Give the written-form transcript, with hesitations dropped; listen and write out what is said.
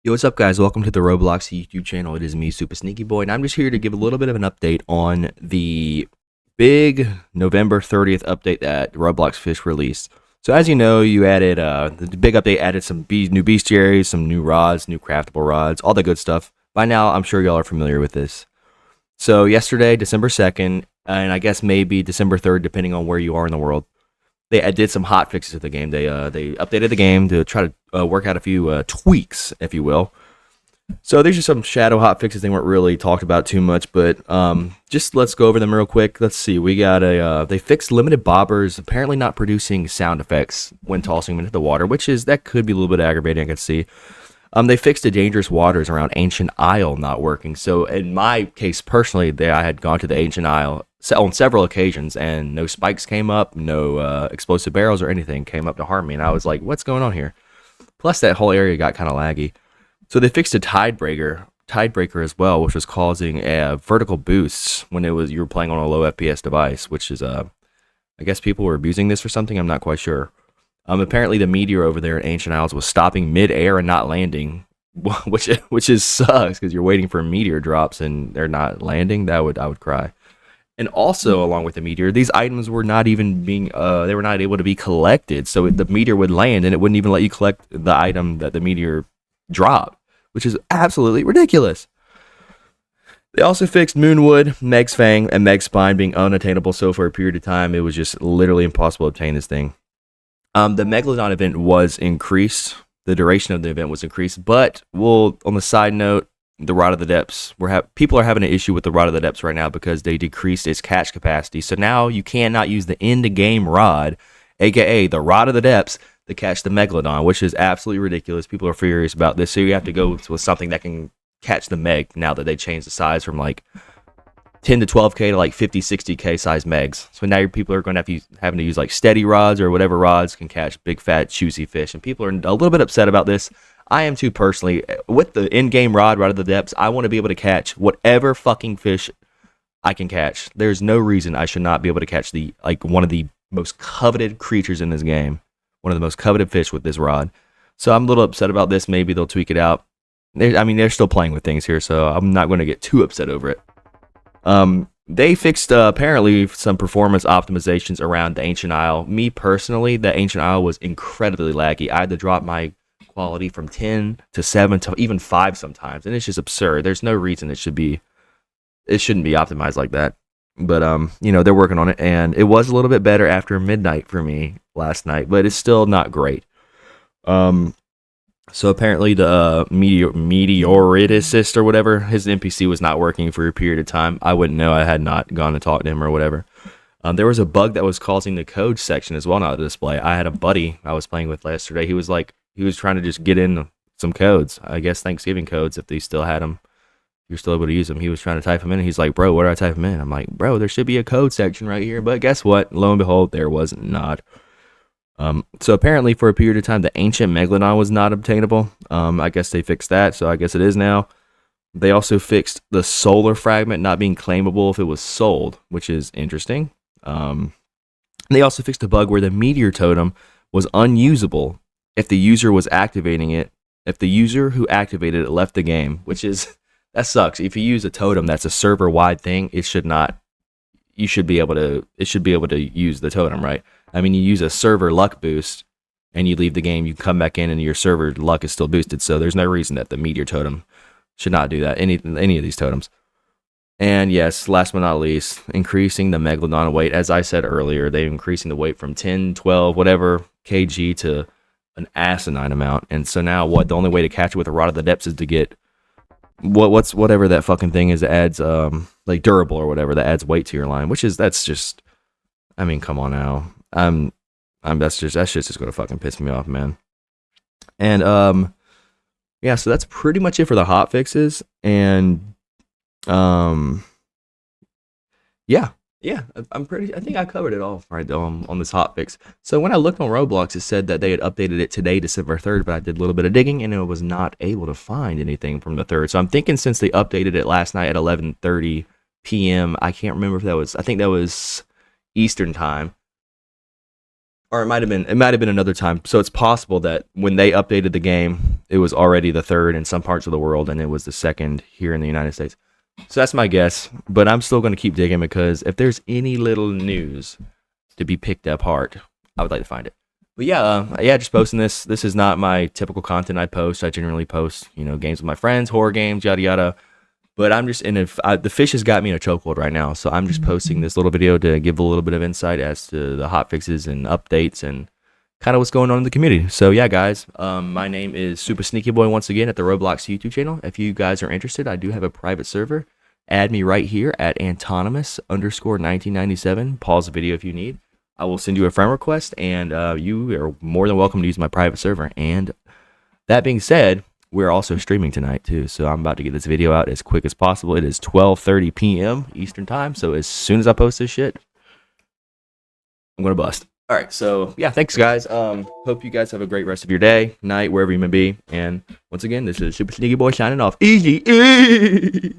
Yo, what's up, guys? Welcome to the Roblox YouTube channel. It is me, Super Sneaky Boy, and I'm just here to give a little bit of an update on the big November 30th update that Roblox Fisch released. So, as you know, you added the big update added some new bestiaries, some new rods, new craftable rods, all the good stuff. By now, I'm sure y'all are familiar with this. So, yesterday, December 2nd, and I guess maybe December 3rd, depending on where you are in the world, they did some hot fixes to the game. They updated the game to try to work out a few tweaks, if you will. So there's just some shadow hot fixes. They weren't really talked about too much, but just let's go over them real quick. Let's see. We got they fixed limited bobbers apparently not producing sound effects when tossing them into the water, that could be a little bit aggravating. I can see. They fixed the dangerous waters around Ancient Isle not working. So in my case personally, I had gone to the Ancient Isle on several occasions, and no spikes came up, no explosive barrels or anything came up to harm me, and I was like, "What's going on here?" Plus, that whole area got kind of laggy. So they fixed a tidebreaker as well, which was causing vertical boosts when you were playing on a low FPS device, which is I guess people were abusing this or something. I'm not quite sure. Apparently the meteor over there in Ancient Isles was stopping mid-air and not landing, which is sucks because you're waiting for meteor drops and they're not landing. I would cry. And also, along with the meteor, these items were not even they were not able to be collected. So the meteor would land and it wouldn't even let you collect the item that the meteor dropped, which is absolutely ridiculous. They also fixed Moonwood, Meg's Fang, and Meg's Spine being unattainable. So for a period of time, it was just literally impossible to obtain this thing. The Megalodon event was increased. The duration of the event was increased, but on the side note, the Rod of the Depths, people are having an issue with the Rod of the Depths right now because they decreased its catch capacity. So now you cannot use the end-game rod, aka the Rod of the Depths, to catch the Megalodon, which is absolutely ridiculous. People are furious about this, so you have to go with something that can catch the Meg now that they changed the size from like 10 to 12K to like 50, 60K size Megs. So now people are going to having to use like steady rods or whatever rods can catch big, fat, juicy fish. And people are a little bit upset about this. I am too personally. With the in-game rod of the depths, I want to be able to catch whatever fucking fish I can catch. There's no reason I should not be able to catch one of the most coveted creatures in this game. One of the most coveted fish with this rod. So I'm a little upset about this. Maybe they'll tweak it out. They're still playing with things here, so I'm not going to get too upset over it. They fixed apparently some performance optimizations around the Ancient Isle. Me personally, the Ancient Isle was incredibly laggy. I had to drop my quality from 10 to 7 to even 5 sometimes, and it's just absurd. There's no reason it shouldn't be optimized like that. But they're working on it, and it was a little bit better after midnight for me last night, but it's still not great. So apparently the meteoricist or whatever, his NPC was not working for a period of time. I wouldn't know. I had not gone to talk to him or whatever. There was a bug that was causing the code section as well not to display. I had a buddy I was playing with yesterday. He was trying to just get in some codes. I guess Thanksgiving codes if they still had them. You're still able to use them. He was trying to type them in. And he's like, "Bro, what do I type them in?" I'm like, "Bro, there should be a code section right here." But guess what? Lo and behold, there was not. So apparently for a period of time, the ancient Megalodon was not obtainable. I guess they fixed that, so I guess it is now. They also fixed the solar fragment not being claimable if it was sold, which is interesting. They also fixed a bug where the meteor totem was unusable if the user was activating it. If the user who activated it left the game, that sucks. If you use a totem that's a server-wide thing, it should be able to use the totem, right? You use a server luck boost and you leave the game, you come back in and your server luck is still boosted. So there's no reason that the meteor totem should not do that, any of these totems. And yes, last but not least, increasing the Megalodon weight. As I said earlier, they're increasing the weight from 10, 12, whatever kg to an asinine amount. And so now the only way to catch it with a Rod of the Depths is to get whatever that fucking thing is that adds like durable or whatever that adds weight to your line, that's just, come on now. That's just gonna fucking piss me off, man. And yeah, so that's pretty much it for the hot fixes. And yeah, I think I covered it all right on this hot fix. So when I looked on Roblox, it said that they had updated it today, December 3rd, but I did a little bit of digging and I was not able to find anything from the 3rd. So I'm thinking since they updated it last night at 11:30 p.m., I can't remember if I think that was Eastern time. Or it might have been another time. So it's possible that when they updated the game, it was already the third in some parts of the world, and it was the second here in the United States. So that's my guess, but I'm still going to keep digging because if there's any little news to be picked apart, I would like to find it. But yeah, just posting this. This is not my typical content I post. I generally post, games with my friends, horror games, yada yada. But I'm just the fish has got me in a chokehold right now, so I'm just posting this little video to give a little bit of insight as to the hot fixes and updates and kind of what's going on in the community. So yeah, guys, my name is Super Sneaky Boy once again at the Roblox YouTube channel. If you guys are interested, I do have a private server. Add me right here at Antonymous_1997. Pause the video if you need. I will send you a friend request, and you are more than welcome to use my private server. And that being said, we're also streaming tonight too, so I'm about to get this video out as quick as possible. It is 12:30 p.m. Eastern time, so as soon as I post this shit, I'm gonna bust. All right, so yeah, thanks guys. Hope you guys have a great rest of your day, night, wherever you may be. And once again, this is Super Sneaky Boy signing off. Easy.